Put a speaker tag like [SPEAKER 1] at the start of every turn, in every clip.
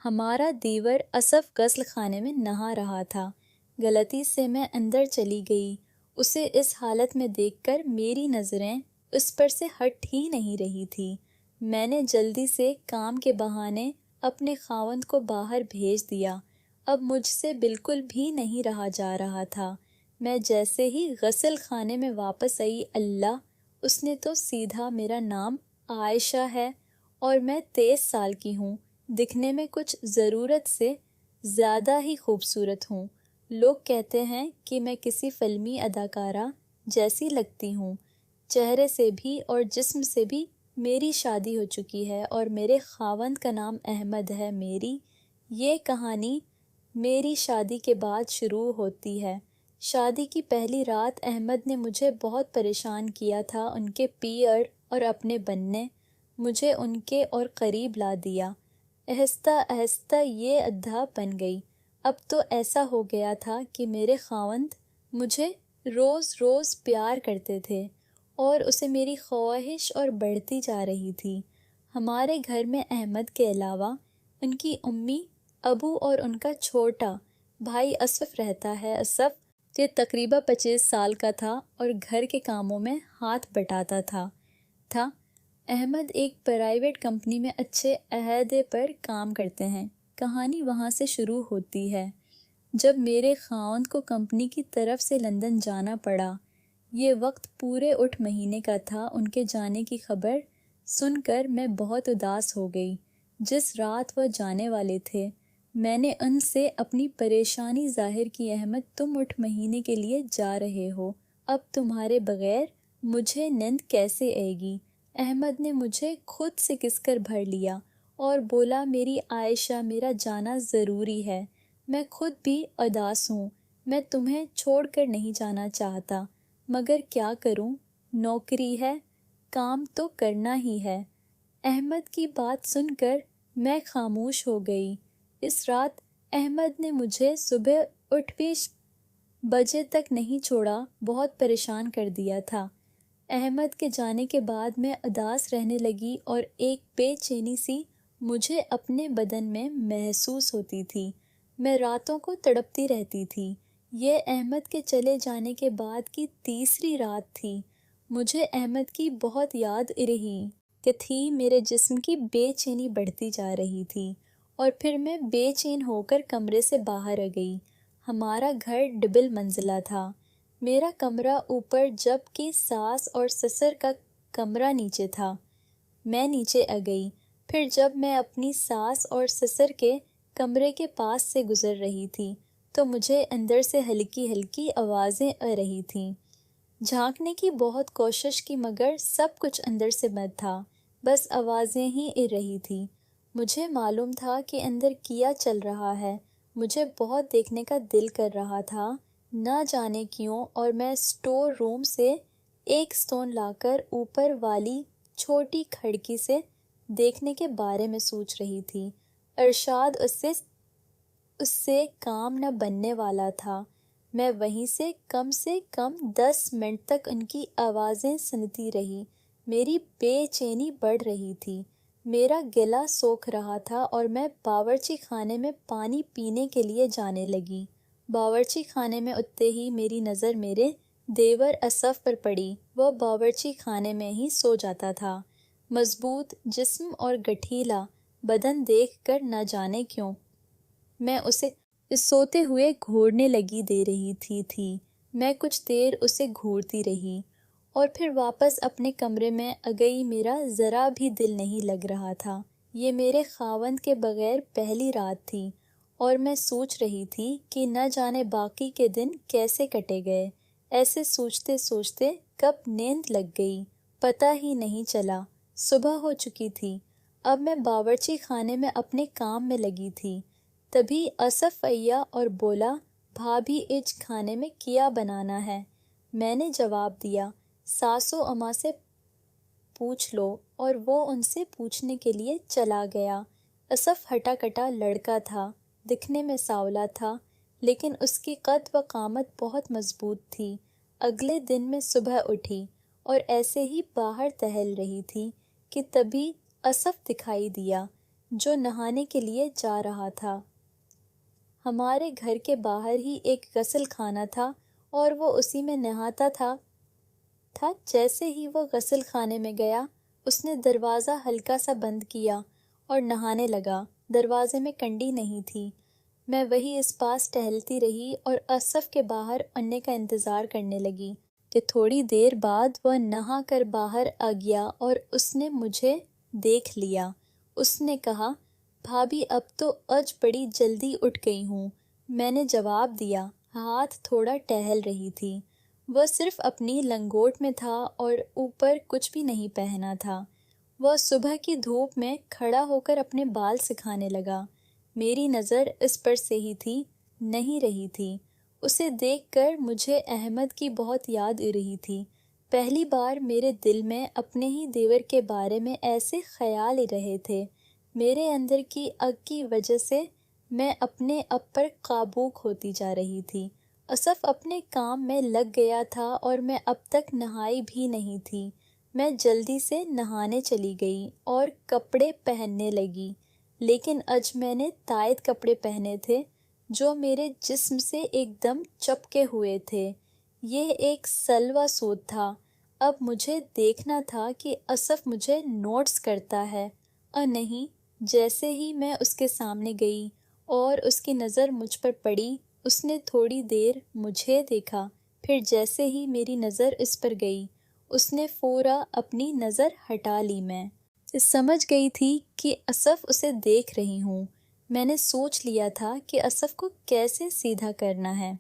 [SPEAKER 1] ہمارا دیور اسف غسل خانے میں نہا رہا تھا۔ غلطی سے میں اندر چلی گئی۔ اسے اس حالت میں دیکھ کر میری نظریں اس پر سے ہٹ ہی نہیں رہی تھی۔ میں نے جلدی سے کام کے بہانے اپنے خاوند کو باہر بھیج دیا۔ اب مجھ سے بالکل بھی نہیں رہا جا رہا تھا۔ میں جیسے ہی غسل خانے میں واپس آئی، اللہ، اس نے تو سیدھا میرا نام عائشہ ہے اور میں 23 سال کی ہوں، دکھنے میں کچھ ضرورت سے زیادہ ہی خوبصورت ہوں۔ لوگ کہتے ہیں کہ میں کسی فلمی اداکارہ جیسی لگتی ہوں۔ چہرے سے بھی اور جسم سے بھی میری شادی ہو چکی ہے اور میرے خاوند کا نام احمد ہے۔ میری یہ کہانی میری شادی کے بعد شروع ہوتی ہے۔ شادی کی پہلی رات احمد نے مجھے بہت پریشان کیا تھا۔ ان کے پیر اور اپنے بننے مجھے ان کے اور قریب لا دیا۔ آہستہ آہستہ یہ ادھا بن گئی۔ اب تو ایسا ہو گیا تھا کہ میرے خاوند مجھے روز روز پیار کرتے تھے اور اسے میری خواہش اور بڑھتی جا رہی تھی۔ ہمارے گھر میں احمد کے علاوہ ان کی امی، ابو اور ان کا چھوٹا بھائی اسف رہتا ہے۔ اسف یہ تقریباً 25 سال کا تھا اور گھر کے کاموں میں ہاتھ بٹاتا تھا۔ احمد ایک پرائیویٹ کمپنی میں اچھے عہدے پر کام کرتے ہیں۔ کہانی وہاں سے شروع ہوتی ہے جب میرے خاوند کو کمپنی کی طرف سے لندن جانا پڑا۔ یہ وقت پورے 8 مہینے کا تھا۔ ان کے جانے کی خبر سن کر میں بہت اداس ہو گئی۔ جس رات وہ جانے والے تھے میں نے ان سے اپنی پریشانی ظاہر کی۔ احمد، تم 8 مہینے کے لیے جا رہے ہو، اب تمہارے بغیر مجھے نیند کیسے آئے گی؟ احمد نے مجھے خود سے کس کر بھر لیا اور بولا، میری عائشہ، میرا جانا ضروری ہے۔ میں خود بھی اداس ہوں۔ میں تمہیں چھوڑ کر نہیں جانا چاہتا، مگر کیا کروں؟ نوکری ہے، کام تو کرنا ہی ہے۔ احمد کی بات سن کر میں خاموش ہو گئی۔ اس رات احمد نے مجھے صبح 8 بجے تک نہیں چھوڑا، بہت پریشان کر دیا تھا۔ احمد کے جانے کے بعد میں اداس رہنے لگی اور ایک بے چینی سی مجھے اپنے بدن میں محسوس ہوتی تھی۔ میں راتوں کو تڑپتی رہتی تھی۔ یہ احمد کے چلے جانے کے بعد کی تیسری رات تھی۔ مجھے احمد کی بہت یاد رہی تھی۔ میرے جسم کی بے چینی بڑھتی جا رہی تھی اور پھر میں بے چین ہو کر کمرے سے باہر آ گئی۔ ہمارا گھر ڈبل منزلہ تھا۔ میرا کمرہ اوپر جبکہ ساس اور سسر کا کمرہ نیچے تھا۔ میں نیچے آ گئی۔ پھر جب میں اپنی ساس اور سسر کے کمرے کے پاس سے گزر رہی تھی تو مجھے اندر سے ہلکی ہلکی آوازیں آ رہی تھیں۔ جھانکنے کی بہت کوشش کی مگر سب کچھ اندر سے بند تھا، بس آوازیں ہی آ رہی تھیں۔ مجھے معلوم تھا کہ اندر کیا چل رہا ہے۔ مجھے بہت دیکھنے کا دل کر رہا تھا، نہ جانے کیوں، اور میں اسٹور روم سے ایک ستون لا کر اوپر والی چھوٹی کھڑکی سے دیکھنے کے بارے میں سوچ رہی تھی۔ ارشاد اس سے کام نہ بننے والا تھا۔ میں وہیں سے کم 10 منٹ تک ان کی آوازیں سنتی رہی۔ میری بے چینی بڑھ رہی تھی، میرا گلا سوکھ رہا تھا اور میں باورچی خانے میں پانی پینے کے لیے جانے لگی۔ باورچی خانے میں اٹھتے ہی میری نظر میرے دیور اسف پر پڑی۔ وہ باورچی خانے میں ہی سو جاتا تھا۔ مضبوط جسم اور گٹھیلا بدن دیکھ کر نہ جانے کیوں میں اسے سوتے ہوئے گھورنے لگی دے رہی تھی۔ میں کچھ دیر اسے گھورتی رہی اور پھر واپس اپنے کمرے میں آ گئی۔ میرا ذرا بھی دل نہیں لگ رہا تھا۔ یہ میرے خاوند کے بغیر پہلی رات تھی اور میں سوچ رہی تھی کہ نہ جانے باقی کے دن کیسے کٹے گئے۔ ایسے سوچتے سوچتے کب نیند لگ گئی پتہ ہی نہیں چلا۔ صبح ہو چکی تھی۔ اب میں باورچی خانے میں اپنے کام میں لگی تھی۔ تبھی اسف آیا اور بولا، بھابھی آج کھانے میں کیا بنانا ہے؟ میں نے جواب دیا، ساسو اماں سے پوچھ لو، اور وہ ان سے پوچھنے کے لیے چلا گیا۔ اسف ہٹا کٹا لڑکا تھا، دکھنے میں سانولا تھا، لیکن اس کی قد و قامت بہت مضبوط تھی۔ اگلے دن میں صبح اٹھی اور ایسے ہی باہر ٹہل رہی تھی کہ تبھی اسف دکھائی دیا۔ جو نہانے کے لیے جا رہا تھا۔ ہمارے گھر کے باہر ہی ایک غسل خانہ تھا اور وہ اسی میں نہاتا تھا۔ جیسے ہی وہ غسل خانے میں گیا، اس نے دروازہ ہلکا سا بند کیا اور نہانے لگا۔ دروازے میں کنڈی نہیں تھی۔ میں وہی اس پاس ٹہلتی رہی اور اصف کے باہر آنے کا انتظار کرنے لگی کہ تھوڑی دیر بعد وہ نہا کر باہر آ گیا اور اس نے مجھے دیکھ لیا۔ اس نے کہا، بھابھی اب تو آج بڑی جلدی اٹھ گئی ہوں۔ میں نے جواب دیا، ہاتھ تھوڑا ٹہل رہی تھی۔ وہ صرف اپنی لنگوٹ میں تھا اور اوپر کچھ بھی نہیں پہنا تھا۔ وہ صبح کی دھوپ میں کھڑا ہو کر اپنے بال سکھانے لگا۔ میری نظر اس پر سے ہی تھی، نہیں رہی تھی۔ اسے دیکھ کر مجھے احمد کی بہت یاد آ رہی تھی۔ پہلی بار میرے دل میں اپنے ہی دیور کے بارے میں ایسے خیال آ رہے تھے۔ میرے اندر کی آگ کی وجہ سے میں اپنے آپ پر قابو کھوتی جا رہی تھی۔ اصف اپنے کام میں لگ گیا تھا اور میں اب تک نہائی بھی نہیں تھی۔ میں جلدی سے نہانے چلی گئی اور کپڑے پہننے لگی، لیکن آج میں نے تائت کپڑے پہنے تھے جو میرے جسم سے ایک دم چپکے ہوئے تھے۔ یہ ایک سلوا سوٹ تھا۔ اب مجھے دیکھنا تھا کہ اصف مجھے نوٹس کرتا ہے اور نہیں۔ جیسے ہی میں اس کے سامنے گئی اور اس کی نظر مجھ پر پڑی، اس نے تھوڑی دیر مجھے دیکھا، پھر جیسے ہی میری نظر اس پر گئی، اس نے فوراً اپنی نظر ہٹا لی۔ میں سمجھ گئی تھی کہ اصف اسے دیکھ رہی ہوں۔ میں نے سوچ لیا تھا کہ اصف کو کیسے سیدھا کرنا ہے۔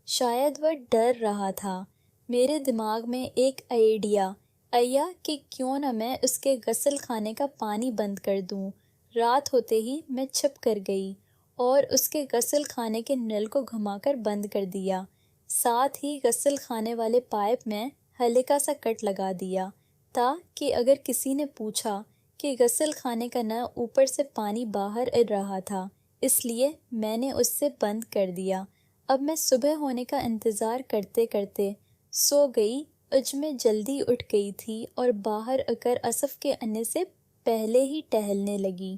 [SPEAKER 1] شاید وہ ڈر رہا تھا۔ میرے دماغ میں ایک آئیڈیا آیا کہ کیوں نہ میں اس کے غسل خانے کا پانی بند کر دوں۔ رات ہوتے ہی میں چھپ کر گئی اور اس کے غسل خانے کے نل کو گھما کر بند کر دیا۔ ساتھ ہی غسل خانے والے پائپ میں ہلکا سا کٹ لگا دیا تاکہ اگر کسی نے پوچھا کہ غسل خانے کا نل اوپر سے پانی باہر آ رہا تھا، اس لیے میں نے اس سے بند کر دیا۔ اب میں صبح ہونے کا انتظار کرتے کرتے سو گئی۔ آج میں جلدی اٹھ گئی تھی اور باہر آ کر اصف کے آنے سے پہلے ہی ٹہلنے لگی۔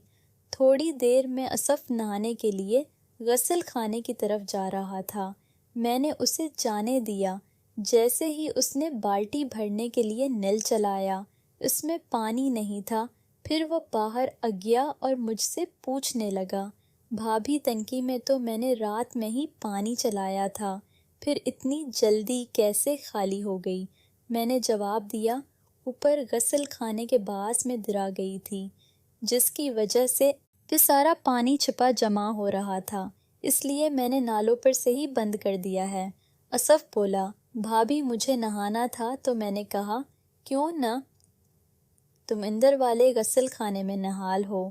[SPEAKER 1] تھوڑی دیر میں اصف نہانے کے لیے غسل خانے کی طرف جا رہا تھا۔ میں نے اسے جانے دیا۔ جیسے ہی اس نے بالٹی بھرنے کے لیے نل چلایا، اس میں پانی نہیں تھا۔ پھر وہ باہر آ گیا اور مجھ سے پوچھنے لگا، بھابھی ٹنکی میں تو میں نے رات میں ہی پانی چلایا تھا، پھر اتنی جلدی کیسے خالی ہو گئی؟ میں نے جواب دیا، اوپر غسل خانے کے باعث میں درا گئی تھی، جس کی وجہ سے کہ سارا پانی چھپا جمع ہو رہا تھا، اس لیے میں نے نالوں پر سے ہی بند کر دیا ہے۔ اصف بولا، بھابھی مجھے نہانا تھا تو میں نے کہا، کیوں نہ تم اندر والے غسل خانے میں نہا ہو۔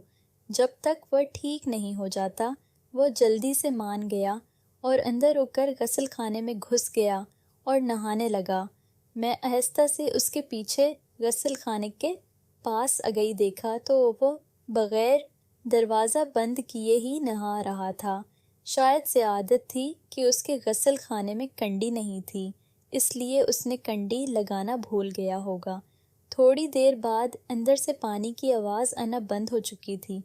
[SPEAKER 1] جب تک وہ ٹھیک نہیں ہو جاتا، وہ جلدی سے مان گیا اور اندر ہو کر غسل خانے میں گھس گیا اور نہانے لگا۔ میں آہستہ سے اس کے پیچھے غسل خانے کے پاس آ گئی، دیکھا تو وہ بغیر دروازہ بند کیے ہی نہا رہا تھا۔ شاید سے عادت تھی کہ اس کے غسل خانے میں کنڈی نہیں تھی، اس لیے اس نے کنڈی لگانا بھول گیا ہوگا۔ تھوڑی دیر بعد اندر سے پانی کی آواز آنا بند ہو چکی تھی،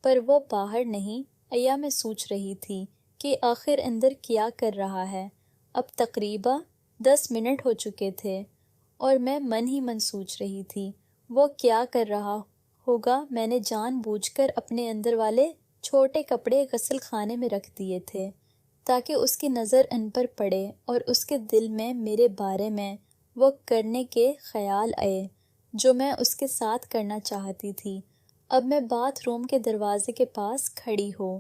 [SPEAKER 1] پر وہ باہر نہیں آیا۔ میں سوچ رہی تھی کہ آخر اندر کیا کر رہا ہے۔ اب تقریباً 10 منٹ ہو چکے تھے اور میں من ہی من سوچ رہی تھی وہ کیا کر رہا ہوگا۔ میں نے جان بوجھ کر اپنے اندر والے چھوٹے کپڑے غسل خانے میں رکھ دیے تھے تاکہ اس کی نظر ان پر پڑے اور اس کے دل میں میرے بارے میں وہ کرنے کے خیال آئے جو میں اس کے ساتھ کرنا چاہتی تھی۔ اب میں باتھ روم کے دروازے کے پاس کھڑی ہو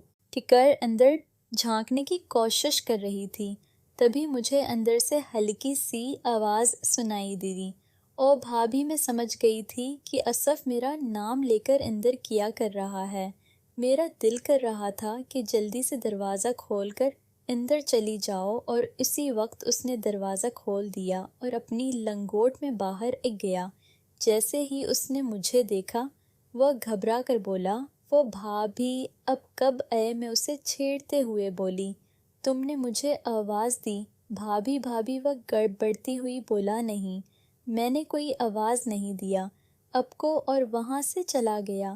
[SPEAKER 1] کر اندر جھانکنے کی کوشش کر رہی تھی، تبھی مجھے اندر سے ہلکی سی آواز سنائی دی اور بھابھی میں سمجھ گئی تھی کہ اصف میرا نام لے کر اندر کیا کر رہا ہے۔ میرا دل کر رہا تھا کہ جلدی سے دروازہ کھول کر اندر چلی جاؤ، اور اسی وقت اس نے دروازہ کھول دیا اور اپنی لنگوٹ میں باہر آ گیا۔ جیسے ہی اس نے مجھے دیکھا، وہ گھبرا کر بولا، وہ بھابھی اب کب آئے؟ میں اسے چھیڑتے ہوئے بولی، تم نے مجھے آواز دی؟ بھابھی بھابھی وہ گڑبڑتی ہوئی بولا، نہیں، میں نے کوئی آواز نہیں دیا آپ کو، اور وہاں سے چلا گیا۔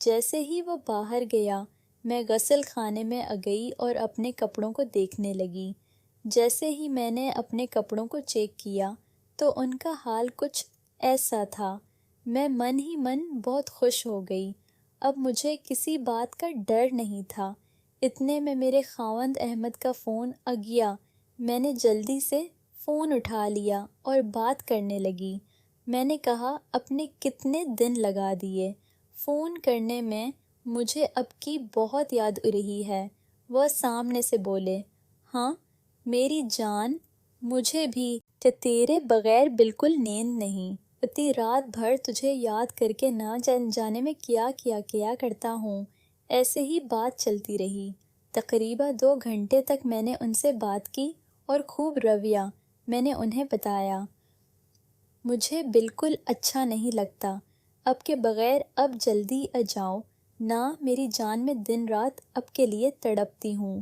[SPEAKER 1] جیسے ہی وہ باہر گیا میں غسل خانے میں گئی اور اپنے کپڑوں کو دیکھنے لگی۔ جیسے ہی میں نے اپنے کپڑوں کو چیک کیا تو ان کا حال کچھ ایسا تھا۔ میں من ہی من بہت خوش ہو گئی۔ اب مجھے کسی بات کا ڈر نہیں تھا۔ اتنے میں میرے خاوند احمد کا فون گیا۔ میں نے جلدی سے فون اٹھا لیا اور بات کرنے لگی۔ میں نے کہا اپنے کتنے دن لگا دیے فون کرنے میں، مجھے اب کی بہت یاد آ رہی ہے۔ وہ سامنے سے بولے، ہاں میری جان، مجھے بھی کہ تیرے بغیر بالکل نیند نہیں، اتنی رات بھر تجھے یاد کر کے نہ جانے میں کیا کرتا ہوں۔ ایسے ہی بات چلتی رہی۔ تقریباً 2 گھنٹے تک میں نے ان سے بات کی اور خوب رویہ میں نے انہیں بتایا۔ مجھے بالکل اچھا نہیں لگتا اب کے بغیر، اب جلدی جاؤ نہ، میری جان میں دن رات اب کے لیے تڑپتی ہوں۔